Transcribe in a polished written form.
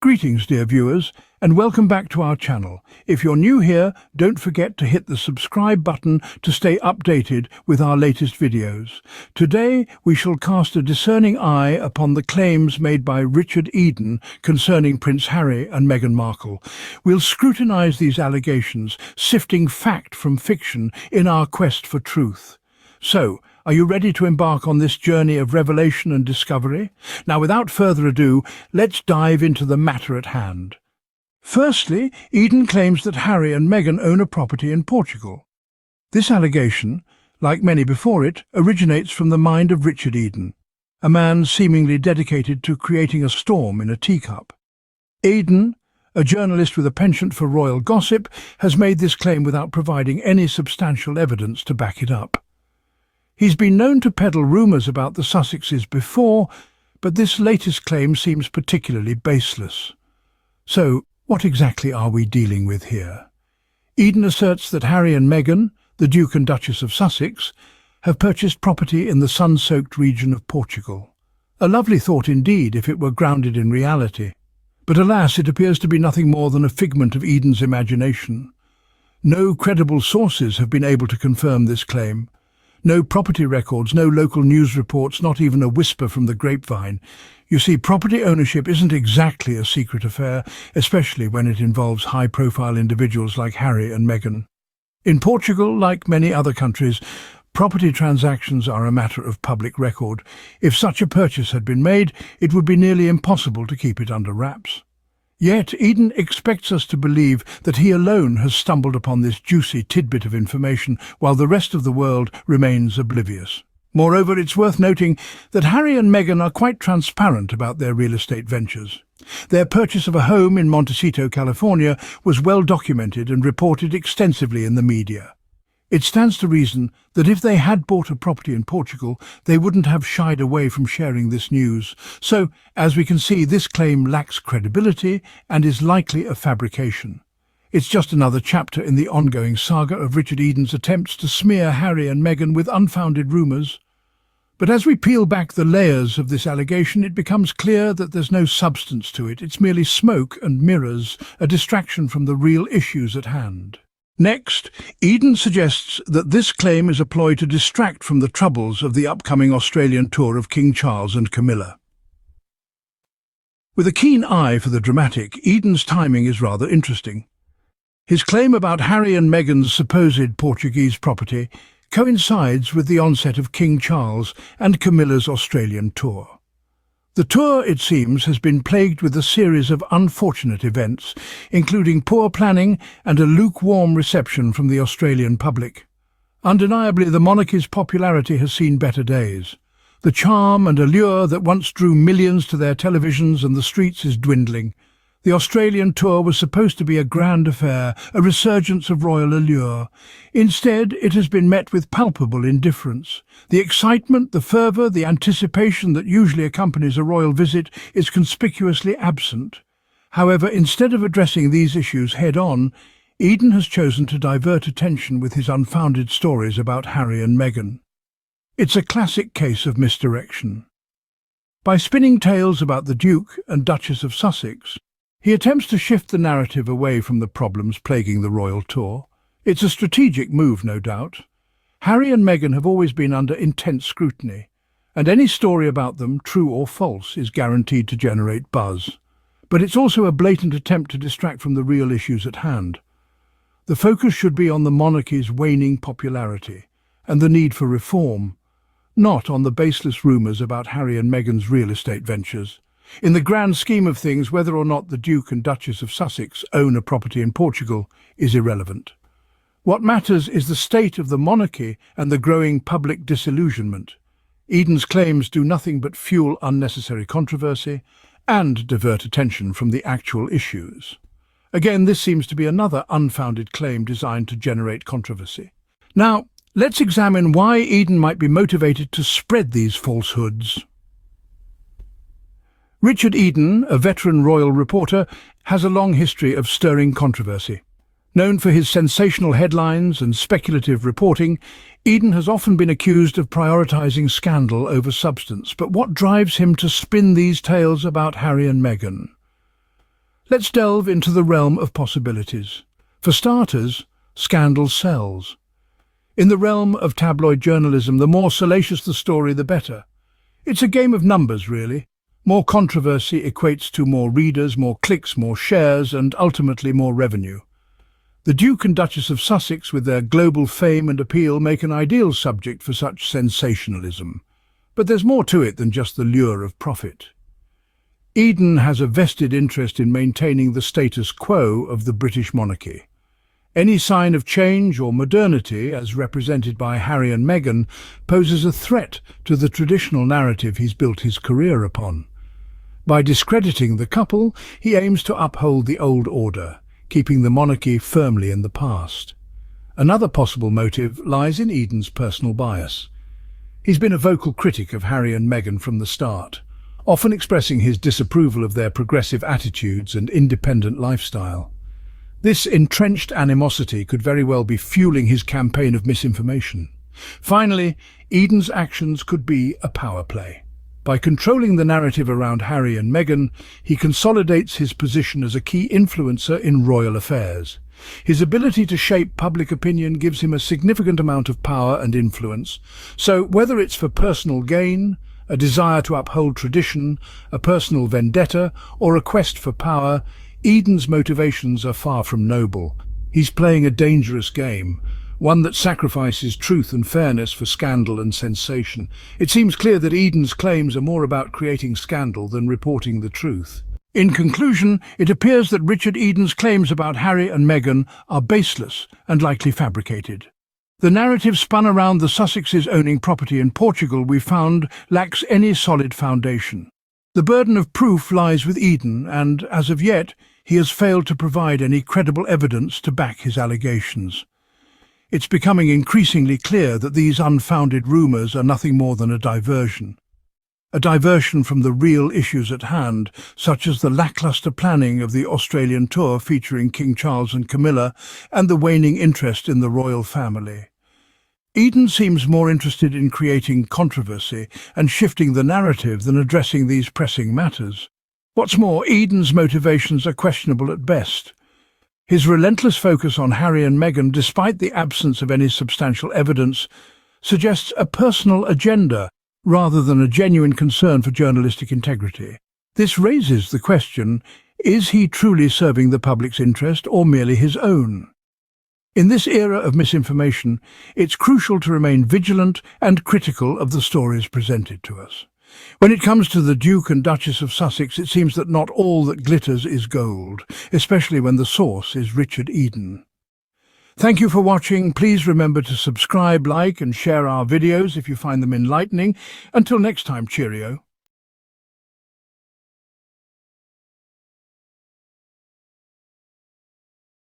Greetings, dear viewers, and welcome back to our channel. If you're new here, don't forget to hit the subscribe button to stay updated with our latest videos. Today, we shall cast a discerning eye upon the claims made by Richard Eden concerning Prince Harry and Meghan Markle. We'll scrutinize these allegations, sifting fact from fiction in our quest for truth. So, are you ready to embark on this journey of revelation and discovery? Now, without further ado, let's dive into the matter at hand. Firstly, Eden claims that Harry and Meghan own a property in Portugal. This allegation, like many before it, originates from the mind of Richard Eden, a man seemingly dedicated to creating a storm in a teacup. Eden, a journalist with a penchant for royal gossip, has made this claim without providing any substantial evidence to back it up. He's been known to peddle rumours about the Sussexes before, but this latest claim seems particularly baseless. So, what exactly are we dealing with here? Eden asserts that Harry and Meghan, the Duke and Duchess of Sussex, have purchased property in the sun-soaked region of Portugal. A lovely thought indeed if it were grounded in reality. But alas, it appears to be nothing more than a figment of Eden's imagination. No credible sources have been able to confirm this claim. No property records, no local news reports, not even a whisper from the grapevine. You see, property ownership isn't exactly a secret affair, especially when it involves high-profile individuals like Harry and Meghan. In Portugal, like many other countries, property transactions are a matter of public record. If such a purchase had been made, it would be nearly impossible to keep it under wraps. Yet Eden expects us to believe that he alone has stumbled upon this juicy tidbit of information, while the rest of the world remains oblivious. Moreover, it's worth noting that Harry and Meghan are quite transparent about their real estate ventures. Their purchase of a home in Montecito, California, was well documented and reported extensively in the media. It stands to reason that if they had bought a property in Portugal, they wouldn't have shied away from sharing this news. So, as we can see, this claim lacks credibility and is likely a fabrication. It's just another chapter in the ongoing saga of Richard Eden's attempts to smear Harry and Meghan with unfounded rumours. But as we peel back the layers of this allegation, it becomes clear that there's no substance to it. It's merely smoke and mirrors, a distraction from the real issues at hand. Next, Eden suggests that this claim is a ploy to distract from the troubles of the upcoming Australian tour of King Charles and Camilla. With a keen eye for the dramatic, Eden's timing is rather interesting. His claim about Harry and Meghan's supposed Portuguese property coincides with the onset of King Charles and Camilla's Australian tour. The tour, it seems, has been plagued with a series of unfortunate events, including poor planning and a lukewarm reception from the Australian public. Undeniably, the monarchy's popularity has seen better days. The charm and allure that once drew millions to their televisions and the streets is dwindling. The Australian tour was supposed to be a grand affair, a resurgence of royal allure. Instead, it has been met with palpable indifference. The excitement, the fervour, the anticipation that usually accompanies a royal visit is conspicuously absent. However, instead of addressing these issues head-on, Eden has chosen to divert attention with his unfounded stories about Harry and Meghan. It's a classic case of misdirection. By spinning tales about the Duke and Duchess of Sussex, he attempts to shift the narrative away from the problems plaguing the royal tour. It's a strategic move, no doubt. Harry and Meghan have always been under intense scrutiny, and any story about them, true or false, is guaranteed to generate buzz. But it's also a blatant attempt to distract from the real issues at hand. The focus should be on the monarchy's waning popularity and the need for reform, not on the baseless rumours about Harry and Meghan's real estate ventures. In the grand scheme of things, whether or not the Duke and Duchess of Sussex own a property in Portugal is irrelevant. What matters is the state of the monarchy and the growing public disillusionment. Eden's claims do nothing but fuel unnecessary controversy and divert attention from the actual issues. Again, this seems to be another unfounded claim designed to generate controversy. Now, let's examine why Eden might be motivated to spread these falsehoods. Richard Eden, a veteran royal reporter, has a long history of stirring controversy. Known for his sensational headlines and speculative reporting, Eden has often been accused of prioritizing scandal over substance. But what drives him to spin these tales about Harry and Meghan? Let's delve into the realm of possibilities. For starters, scandal sells. In the realm of tabloid journalism, the more salacious the story, the better. It's a game of numbers, really. More controversy equates to more readers, more clicks, more shares, and ultimately more revenue. The Duke and Duchess of Sussex, with their global fame and appeal, make an ideal subject for such sensationalism. But there's more to it than just the lure of profit. Eden has a vested interest in maintaining the status quo of the British monarchy. Any sign of change or modernity, as represented by Harry and Meghan, poses a threat to the traditional narrative he's built his career upon. By discrediting the couple, he aims to uphold the old order, keeping the monarchy firmly in the past. Another possible motive lies in Eden's personal bias. He's been a vocal critic of Harry and Meghan from the start, often expressing his disapproval of their progressive attitudes and independent lifestyle. This entrenched animosity could very well be fueling his campaign of misinformation. Finally, Eden's actions could be a power play. By controlling the narrative around Harry and Meghan, he consolidates his position as a key influencer in royal affairs. His ability to shape public opinion gives him a significant amount of power and influence. So whether it's for personal gain, a desire to uphold tradition, a personal vendetta, or a quest for power, Eden's motivations are far from noble. He's playing a dangerous game, one that sacrifices truth and fairness for scandal and sensation. It seems clear that Eden's claims are more about creating scandal than reporting the truth. In conclusion, it appears that Richard Eden's claims about Harry and Meghan are baseless and likely fabricated. The narrative spun around the Sussexes owning property in Portugal, we found, lacks any solid foundation. The burden of proof lies with Eden, and, as of yet, he has failed to provide any credible evidence to back his allegations. It's becoming increasingly clear that these unfounded rumours are nothing more than a diversion from the real issues at hand, such as the lacklustre planning of the Australian tour featuring King Charles and Camilla, and the waning interest in the royal family. Eden seems more interested in creating controversy and shifting the narrative than addressing these pressing matters. What's more, Eden's motivations are questionable at best. His relentless focus on Harry and Meghan, despite the absence of any substantial evidence, suggests a personal agenda rather than a genuine concern for journalistic integrity. This raises the question, is he truly serving the public's interest or merely his own? In this era of misinformation, it's crucial to remain vigilant and critical of the stories presented to us. When it comes to the Duke and Duchess of Sussex, it seems that not all that glitters is gold, especially when the source is Richard Eden. Thank you for watching. Please remember to subscribe, like and share our videos if you find them enlightening. Until next time, cheerio.